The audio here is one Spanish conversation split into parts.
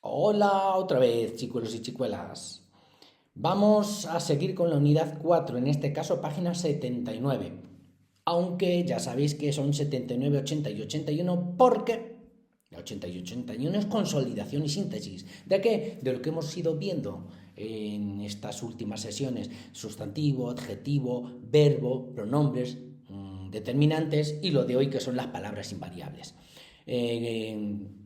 Hola otra vez, chicuelos y chicuelas. Vamos a seguir con la unidad 4, en este caso página 79. Aunque ya sabéis que son 79, 80 y 81 porque la 80 y 81 es consolidación y síntesis. ¿De qué? De lo que hemos ido viendo en estas últimas sesiones. Sustantivo, adjetivo, verbo, pronombres, determinantes y lo de hoy que son las palabras invariables.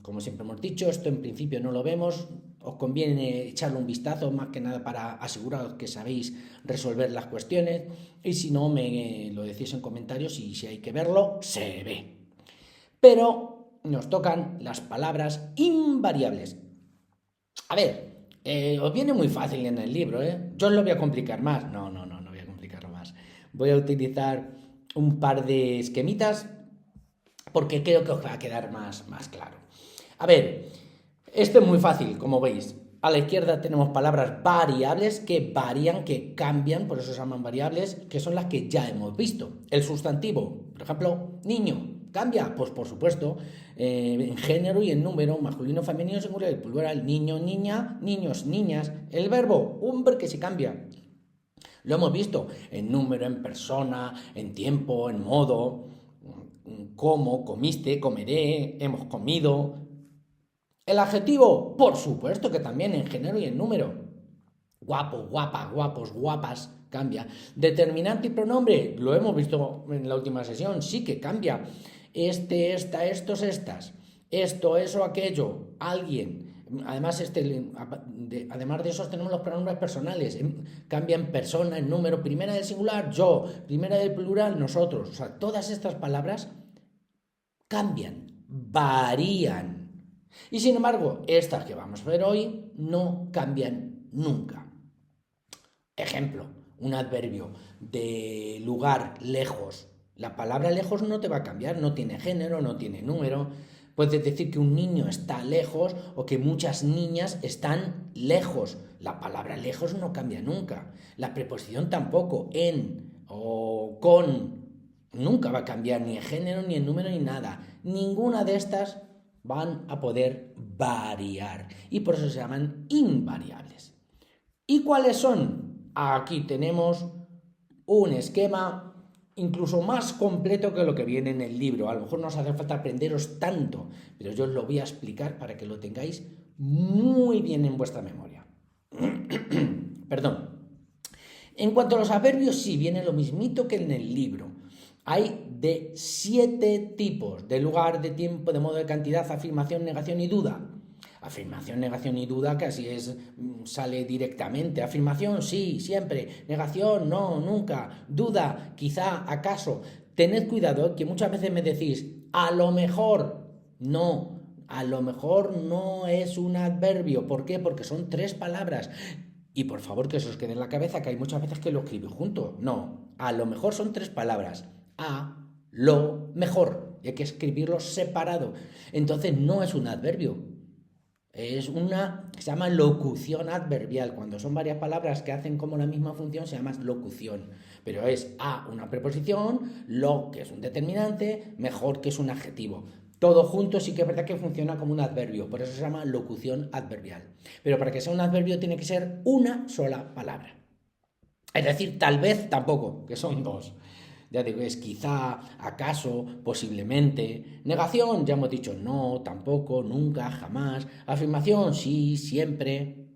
Como siempre hemos dicho, esto en principio no lo vemos, os conviene echarle un vistazo más que nada para aseguraros que sabéis resolver las cuestiones y si no me lo decís en comentarios y si hay que verlo, se ve. Pero nos tocan las palabras invariables. A ver, os viene muy fácil en el libro, ¿eh? Yo os lo voy a complicar más. No voy a complicarlo más. Voy a utilizar un par de esquemitas porque creo que os va a quedar más claro. A ver, esto es muy fácil, como veis. A la izquierda tenemos palabras variables que varían, que cambian, por eso se llaman variables, que son las que ya hemos visto. El sustantivo, por ejemplo, niño, ¿cambia? Pues por supuesto, en género y en número, masculino, femenino, singular y plural, niño, niña, niños, niñas. El verbo, hombre que se cambia. Lo hemos visto en número, en persona, en tiempo, en modo, como, comiste, comeré, hemos comido. El adjetivo, por supuesto que también en género y en número. Guapo, guapa, guapos, guapas, cambia. Determinante y pronombre, lo hemos visto en la última sesión, sí que cambia. Este, esta, estos, estas. Esto, eso, aquello, alguien. Además, además de esos tenemos los pronombres personales. Cambia en persona, en número. Primera del singular, yo. Primera del plural, nosotros. O sea, todas estas palabras cambian, varían. Y sin embargo, estas que vamos a ver hoy no cambian nunca. Ejemplo, un adverbio de lugar, lejos. La palabra lejos no te va a cambiar, no tiene género, no tiene número. Puedes decir que un niño está lejos o que muchas niñas están lejos. La palabra lejos no cambia nunca. La preposición tampoco, en o con, nunca va a cambiar ni en género, ni en número, ni nada. Ninguna de estas van a poder variar y por eso se llaman invariables. ¿Y cuáles son? Aquí tenemos un esquema incluso más completo que lo que viene en el libro. A lo mejor no os hace falta aprenderos tanto, pero yo os lo voy a explicar para que lo tengáis muy bien en vuestra memoria. Perdón. En cuanto a los adverbios, sí, viene lo mismito que en el libro. Hay de 7 tipos: de lugar, de tiempo, de modo, de cantidad, afirmación, negación y duda. Afirmación, negación y duda casi sale directamente. Afirmación, sí, siempre. Negación, no, nunca. Duda, quizá, acaso. Tened cuidado que muchas veces me decís, a lo mejor, no. A lo mejor no es un adverbio. ¿Por qué? Porque son 3 palabras. Y por favor que se os quede en la cabeza que hay muchas veces que lo escribo junto. No, a lo mejor son 3 palabras. A lo mejor. Y hay que escribirlo separado. Entonces no es un adverbio. Es una, se llama locución adverbial. Cuando son varias palabras que hacen como la misma función, se llama locución. Pero es a una preposición, lo que es un determinante, mejor que es un adjetivo. Todo junto sí que es verdad que funciona como un adverbio, por eso se llama locución adverbial. Pero para que sea un adverbio tiene que ser una sola palabra. Es decir, tal vez tampoco, que son 2. Ya digo, es quizá, acaso, posiblemente. Negación, ya hemos dicho no, tampoco, nunca, jamás. Afirmación, sí, siempre.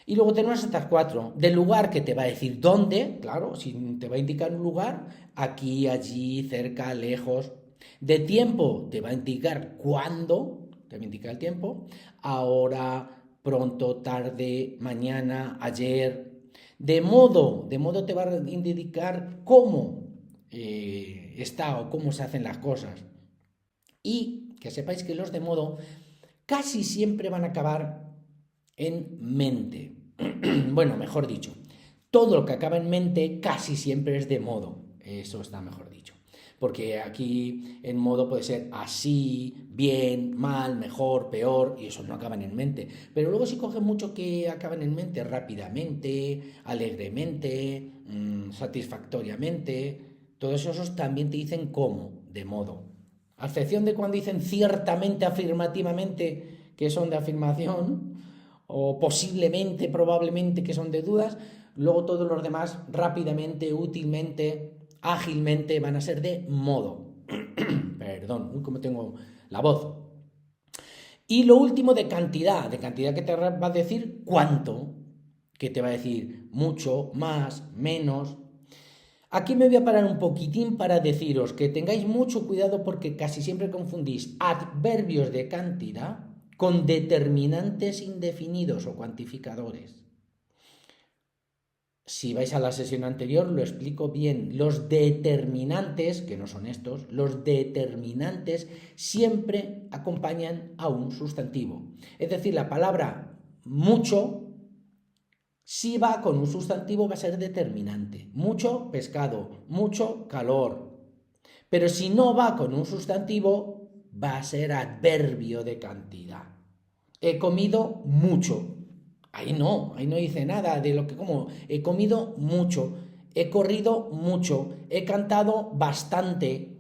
Y luego tenemos estas 4. Del lugar, que te va a decir dónde, claro, si te va a indicar un lugar, aquí, allí, cerca, lejos. De tiempo, te va a indicar cuándo, te va a indicar el tiempo. Ahora, pronto, tarde, mañana, ayer. De modo te va a indicar cómo está o cómo se hacen las cosas. Y que sepáis que los de modo casi siempre van a acabar en mente. Bueno, mejor dicho, todo lo que acaba en mente casi siempre es de modo. Eso está mejor dicho. Porque aquí en modo puede ser así, bien, mal, mejor, peor, y eso no acaban en mente. Pero luego si cogen mucho que acaban en mente, rápidamente, alegremente, satisfactoriamente, todos esos también te dicen cómo, de modo. A excepción de cuando dicen ciertamente, afirmativamente, que son de afirmación, o posiblemente, probablemente que son de dudas, luego todos los demás rápidamente, útilmente, ágilmente van a ser de modo. Perdón, como tengo la voz. Y lo último de cantidad que te va a decir cuánto, que te va a decir mucho, más, menos. Aquí me voy a parar un poquitín para deciros que tengáis mucho cuidado porque casi siempre confundís adverbios de cantidad con determinantes indefinidos o cuantificadores. Si vais a la sesión anterior lo explico bien. Los determinantes, que no son estos, los determinantes siempre acompañan a un sustantivo. Es decir, la palabra mucho, si va con un sustantivo, va a ser determinante. Mucho pescado, mucho calor. Pero si no va con un sustantivo, va a ser adverbio de cantidad. He comido mucho. Ahí no dice nada de lo que como. He comido mucho, he corrido mucho, he cantado bastante.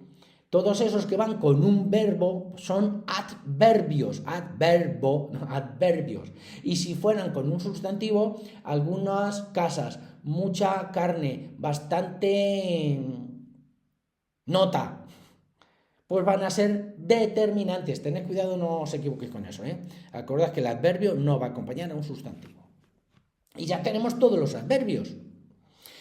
Todos esos que van con un verbo son adverbios, adverbios. Y si fueran con un sustantivo, algunas casas, mucha carne, bastante nota, pues van a ser determinantes. Tened cuidado, no os equivoquéis con eso, ¿eh? Acordad que el adverbio no va a acompañar a un sustantivo. Y ya tenemos todos los adverbios.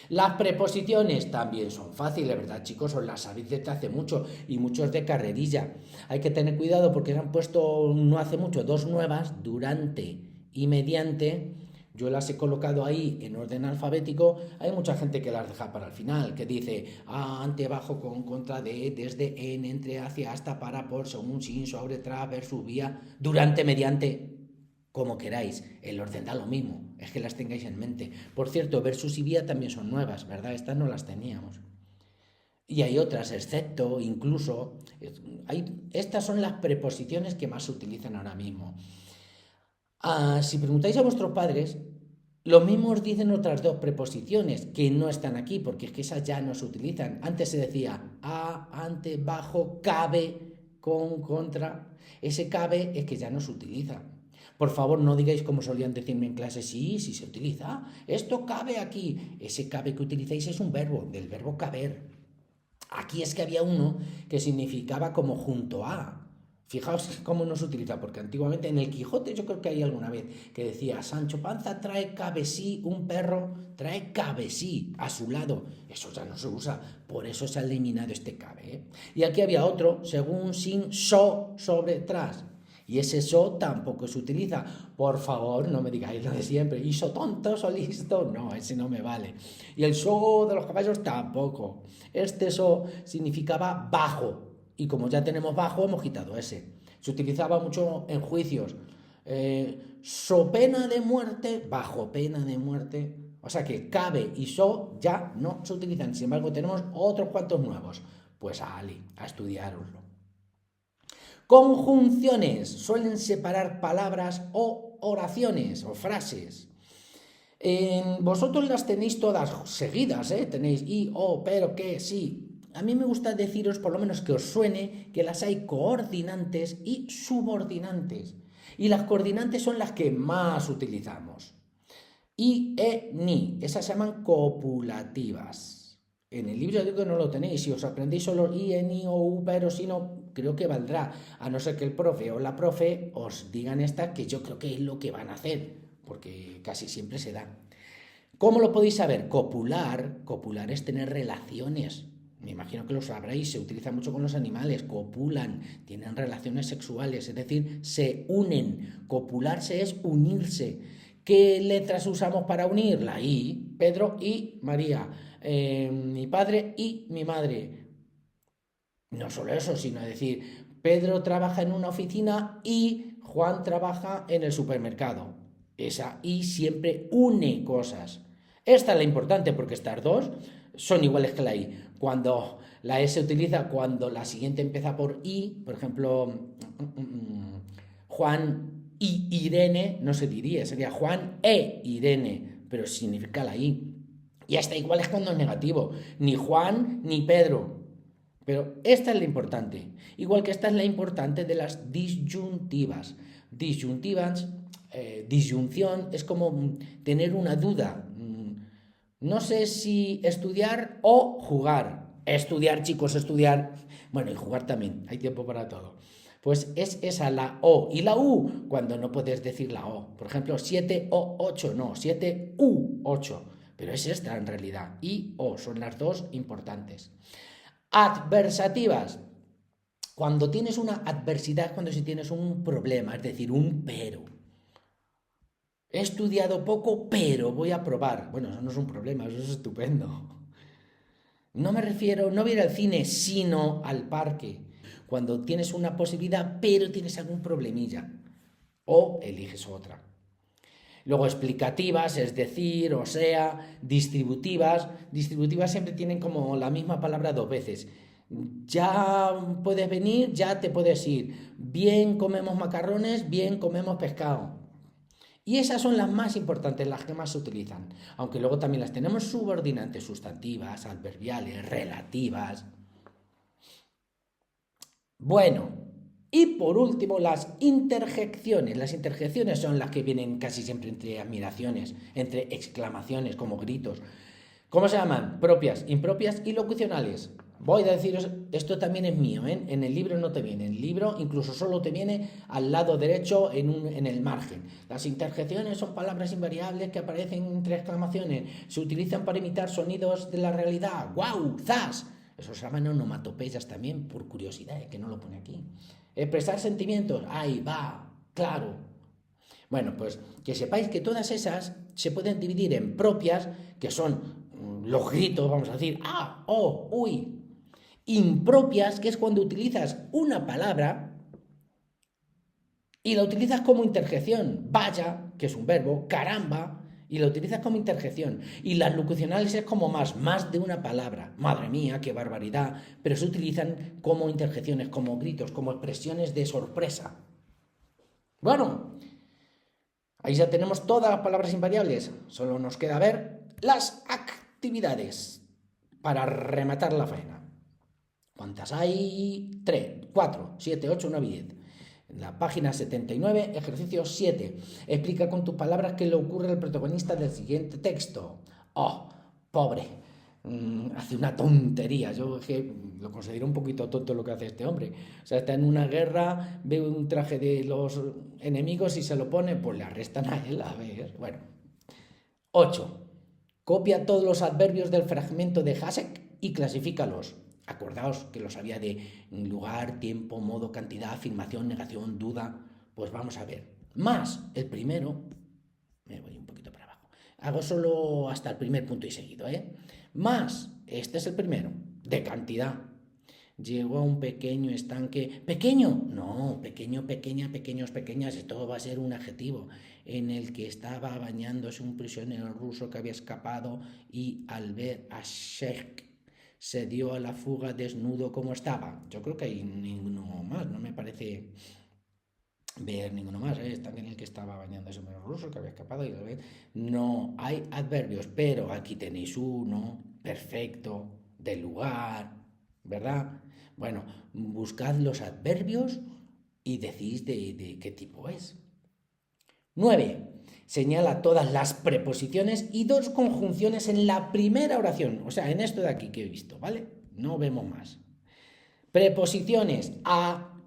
Las preposiciones también son fáciles, ¿verdad, chicos? Os las sabéis desde hace mucho y muchos de carrerilla. Hay que tener cuidado porque se han puesto no hace mucho dos nuevas, durante y mediante. Yo las he colocado ahí en orden alfabético. Hay mucha gente que las deja para el final, que dice ante, bajo, con, contra, de, desde, en, entre, hacia, hasta, para, por, según, sin, sobre, tras, versus, vía, durante, mediante, como queráis. El orden da lo mismo, es que las tengáis en mente. Por cierto, versus y vía también son nuevas, ¿verdad? Estas no las teníamos. Y hay otras, excepto, incluso. Estas son las preposiciones que más se utilizan ahora mismo. Si preguntáis a vuestros padres, lo mismo os dicen otras dos preposiciones que no están aquí, porque es que esas ya no se utilizan. Antes se decía a, ante, bajo, cabe, con, contra. Ese cabe es que ya no se utiliza. Por favor, no digáis como solían decirme en clase, sí se utiliza. Esto cabe aquí. Ese cabe que utilizáis es un verbo, del verbo caber. Aquí es que había uno que significaba como junto a. Fijaos cómo no se utiliza, porque antiguamente en el Quijote yo creo que hay alguna vez que decía Sancho Panza trae cabesí, un perro trae cabesí a su lado. Eso ya no se usa, por eso se ha eliminado este cabe, ¿eh? Y aquí había otro, según, sin, so, sobre, tras. Y ese so tampoco se utiliza. Por favor, no me digáis lo de siempre. ¿Y so tonto, so listo? No, ese no me vale. Y el so de los caballos tampoco. Este so significaba bajo. Y como ya tenemos bajo, hemos quitado ese. Se utilizaba mucho en juicios. So pena de muerte, bajo pena de muerte. O sea que cabe y so ya no se utilizan. Sin embargo, tenemos otros cuantos nuevos. Pues a estudiároslo. Conjunciones suelen separar palabras o oraciones o frases. Vosotros las tenéis todas seguidas, ¿eh? Tenéis y, o, pero, que, sí. A mí me gusta deciros, por lo menos que os suene, que las hay coordinantes y subordinantes. Y las coordinantes son las que más utilizamos. I, ni, esas se llaman copulativas. En el libro digo que no lo tenéis. Si os aprendéis solo i, ni o u, pero si no, creo que valdrá. A no ser que el profe o la profe os digan esta, que yo creo que es lo que van a hacer, porque casi siempre se da. ¿Cómo lo podéis saber? Copular es tener relaciones. Me imagino que lo sabréis, se utiliza mucho con los animales, copulan, tienen relaciones sexuales, es decir, se unen. Copularse es unirse. ¿Qué letras usamos para unir? La I, Pedro y María, mi padre y mi madre. No solo eso, sino decir, Pedro trabaja en una oficina y Juan trabaja en el supermercado. Esa I siempre une cosas. Esta es la importante porque estas dos son iguales que la I. Cuando la E se utiliza cuando la siguiente empieza por I, por ejemplo, Juan y Irene, no se diría, sería Juan e Irene, pero significa la I. Y hasta igual es cuando es negativo, ni Juan ni Pedro. Pero esta es la importante, igual que esta es la importante de las disyuntivas. Disyuntivas, disyunción, es como tener una duda. No sé si estudiar o jugar. Estudiar, chicos, estudiar. Bueno, y jugar también, hay tiempo para todo. Pues es esa la O. Y la U, cuando no puedes decir la O. Por ejemplo, 7 o 8, no, 7 u 8. Pero es esta en realidad. Y O son las dos importantes. Adversativas. Cuando tienes una adversidad, cuando si tienes un problema, es decir, un pero. He estudiado poco, pero voy a probar. Bueno, eso no es un problema, eso es estupendo. No me refiero, no voy a ir al cine, sino al parque. Cuando tienes una posibilidad, pero tienes algún problemilla. O eliges otra. Luego explicativas, es decir, o sea, distributivas. Distributivas siempre tienen como la misma palabra dos veces. Ya puedes venir, ya te puedes ir. Bien comemos macarrones, bien comemos pescado. Y esas son las más importantes, las que más se utilizan. Aunque luego también las tenemos subordinantes, sustantivas, adverbiales, relativas. Bueno, y por último, las interjecciones. Las interjecciones son las que vienen casi siempre entre admiraciones, entre exclamaciones, como gritos. ¿Cómo se llaman? Propias, impropias y locucionales. Voy a deciros, esto también es mío, ¿eh? En el libro no te viene. En el libro incluso solo te viene al lado derecho en el margen. Las interjecciones son palabras invariables que aparecen entre exclamaciones. Se utilizan para imitar sonidos de la realidad. ¡Guau! ¡Zas! Eso se llaman onomatopeyas también, por curiosidad, que no lo pone aquí. Expresar sentimientos. ¡Ahí va! ¡Claro! Bueno, pues que sepáis que todas esas se pueden dividir en propias, que son los gritos, vamos a decir, ah, oh, uy. Impropias, que es cuando utilizas una palabra y la utilizas como interjección. Vaya, que es un verbo, caramba, y la utilizas como interjección. Y las locucionales es como más de una palabra. Madre mía, qué barbaridad. Pero se utilizan como interjecciones, como gritos, como expresiones de sorpresa. Bueno, ahí ya tenemos todas las palabras invariables. Solo nos queda ver las actividades para rematar la faena. ¿Cuántas hay? 3, 4, 7, 8, 9 y 10. En la página 79, ejercicio 7. Explica con tus palabras qué le ocurre al protagonista del siguiente texto. Oh, pobre. Hace una tontería. Yo lo considero un poquito tonto lo que hace este hombre. O sea, está en una guerra, ve un traje de los enemigos y se lo pone, pues le arrestan a él. A ver, bueno. 8. Copia todos los adverbios del fragmento de Hasek y clasifícalos. Acordaos que los había de lugar, tiempo, modo, cantidad, afirmación, negación, duda. Pues vamos a ver. Más el primero. Me voy un poquito para abajo. Hago solo hasta el primer punto y seguido, ¿eh? Más, este es el primero, de cantidad. Llegó a un pequeño estanque. ¿Pequeño? No, pequeño, pequeña, pequeños, pequeñas. Esto va a ser un adjetivo. En el que estaba bañándose un prisionero ruso que había escapado y al ver a Sheikh se dio a la fuga desnudo como estaba. Yo creo que hay ninguno más, no me parece ver ninguno más. Está en el que estaba bañándose un ruso que había escapado y no hay adverbios, pero aquí tenéis uno perfecto del lugar, ¿verdad? Bueno, buscad los adverbios y decís de qué tipo es. 9. Señala todas las preposiciones y dos conjunciones en la primera oración. O sea, en esto de aquí que he visto, ¿vale? No vemos más. Preposiciones a,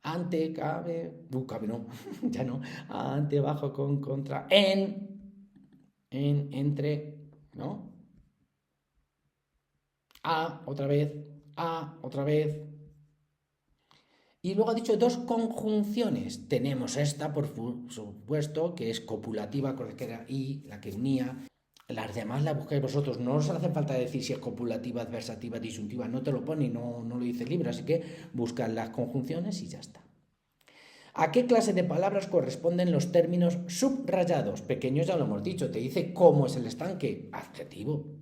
ante, cabe, cabe no, ya no, ante, bajo, con, contra, en, entre, ¿no? A, otra vez, y luego ha dicho dos conjunciones. Tenemos esta, por supuesto, que es copulativa, que era y, la que unía. Las demás las buscáis vosotros. No os hace falta decir si es copulativa, adversativa, disyuntiva. No te lo pone y no lo dice el libro. Así que buscad las conjunciones y ya está. ¿A qué clase de palabras corresponden los términos subrayados? Pequeños ya lo hemos dicho. Te dice cómo es el estanque. Adjetivo.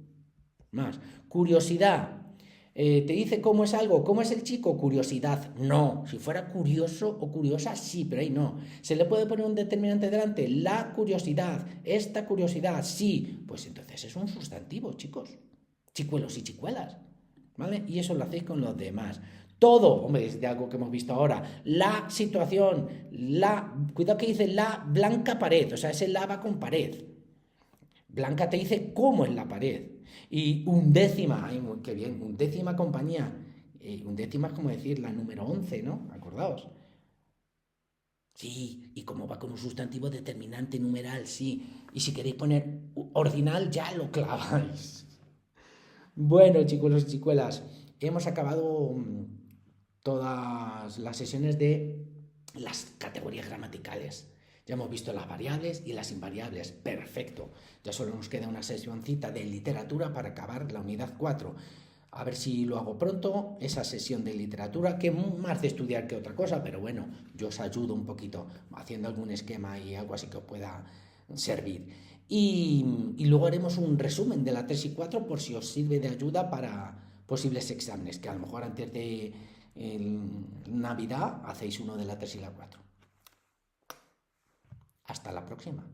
Más. Curiosidad. Te dice cómo es algo, cómo es el chico, curiosidad, no. Si fuera curioso o curiosa, sí, pero ahí no. ¿Se le puede poner un determinante delante? La curiosidad, esta curiosidad, sí. Pues entonces es un sustantivo, chicos. Chicuelos y chicuelas. ¿vale? Y eso lo hacéis con los demás. Todo, hombre, es de algo que hemos visto ahora. La situación, cuidado que dice la blanca pared, o sea, ese la va con pared. Blanca te dice cómo es la pared. Y undécima, ay, qué bien, undécima compañía. Undécima es como decir la número 11, ¿no? Acordaos. Sí, y como va con un sustantivo determinante numeral, sí. Y si queréis poner ordinal, ya lo claváis. Bueno, chicos y chicuelas, hemos acabado todas las sesiones de las categorías gramaticales. Ya hemos visto las variables y las invariables. Perfecto. Ya solo nos queda una sesioncita de literatura para acabar la unidad 4. A ver si lo hago pronto, esa sesión de literatura, que más de estudiar que otra cosa, pero bueno, yo os ayudo un poquito haciendo algún esquema y algo así que os pueda servir. Y luego haremos un resumen de la 3 y 4 por si os sirve de ayuda para posibles exámenes, que a lo mejor antes de Navidad hacéis uno de la 3 y la 4. Hasta la próxima.